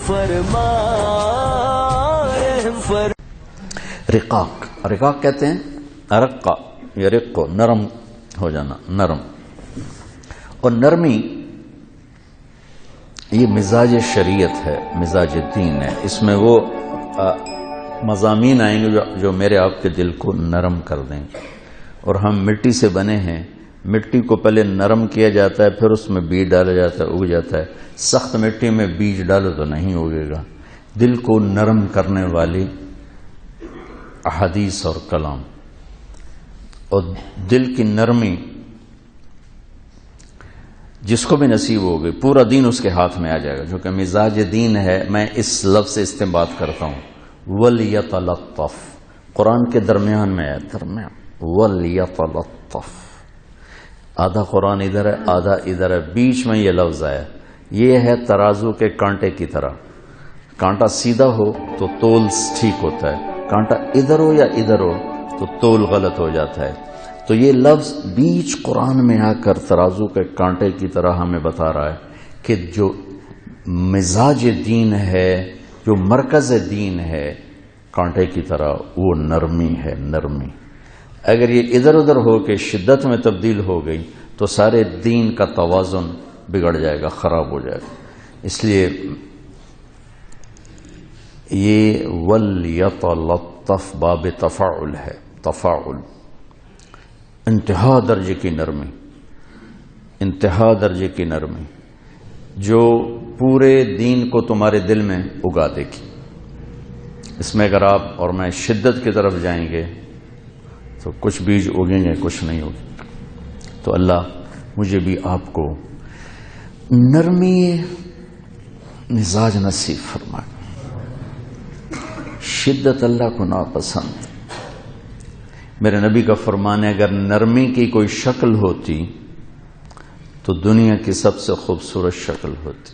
فرما رحم فرما. رقاق کہتے ہیں ارقا یرقو، نرم ہو جانا، نرم. اور نرمی یہ مزاج شریعت ہے، مزاج دین ہے. اس میں وہ مضامین آئیں گے جو میرے آپ کے دل کو نرم کر دیں گے. اور ہم مٹی سے بنے ہیں، مٹی کو پہلے نرم کیا جاتا ہے، پھر اس میں بیج ڈالا جاتا ہے، اگ جاتا ہے. سخت مٹی میں بیج ڈالو تو نہیں اگے گا. دل کو نرم کرنے والی احادیث اور کلام، اور دل کی نرمی جس کو بھی نصیب ہو گئی، پورا دین اس کے ہاتھ میں آ جائے گا. جو کہ مزاج دین ہے، میں اس لفظ سے استنباط کرتا ہوں، وَلْيَتَلَطَّفْ. قرآن کے درمیان میں ہے، درمیان، وَلْيَتَلَطَّفْ. آدھا قرآن ادھر ہے، آدھا ادھر ہے، بیچ میں یہ لفظ آیا. یہ ہے ترازو کے کانٹے کی طرح. کانٹا سیدھا ہو تو تول ٹھیک ہوتا ہے، کانٹا ادھر ہو یا ادھر ہو تو تول غلط ہو جاتا ہے. تو یہ لفظ بیچ قرآن میں آ کر ترازو کے کانٹے کی طرح ہمیں بتا رہا ہے کہ جو مزاج دین ہے، جو مرکز دین ہے، کانٹے کی طرح وہ نرمی ہے، نرمی. اگر یہ ادھر ادھر ہو کے شدت میں تبدیل ہو گئی تو سارے دین کا توازن بگڑ جائے گا، خراب ہو جائے گا. اس لیے یہ وَلْيَتَلَطَّفْ باب تفاعل ہے، تفاعل، انتہا درجے کی نرمی، انتہا درجے کی نرمی جو پورے دین کو تمہارے دل میں اگا دے گی. اس میں اگر آپ اور میں شدت کی طرف جائیں گے تو کچھ بیج اگیں گے، کچھ نہیں ہوگی. تو اللہ مجھے بھی آپ کو نرمی مزاج نصیب فرمائے. شدت اللہ کو ناپسند. میرے نبی کا فرمان ہے، اگر نرمی کی کوئی شکل ہوتی تو دنیا کی سب سے خوبصورت شکل ہوتی.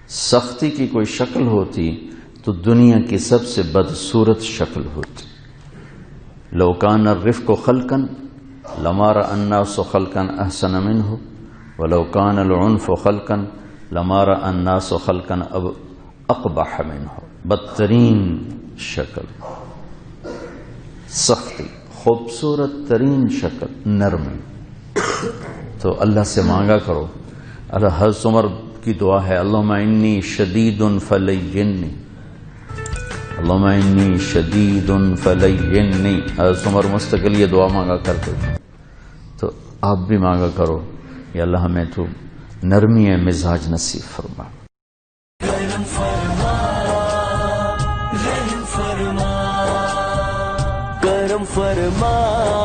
سختی کی کوئی شکل ہوتی تو دنیا کی سب سے بدصورت شکل ہوتی. لو کان الرفق خلقا لما رأى الناس خلقا احسن منه ولو کان العنف خلقا لما رأى الناس خلقا اقبح منه. بدترین شکل سختی، خوبصورت ترین شکل نرمی. تو اللہ سے مانگا کرو. اللہ حضرت عمر کی دعا ہے، اللہم انی شدید فلینی، اللہم انی شدید فلینی. حضرت عمر مستقل یہ دعا مانگا کرتے تھے. تو آپ بھی مانگا کرو یا اللہ ہمیں تو نرمی مزاج نصیب فرما. کرم فرما رحم فرما کرم فرما.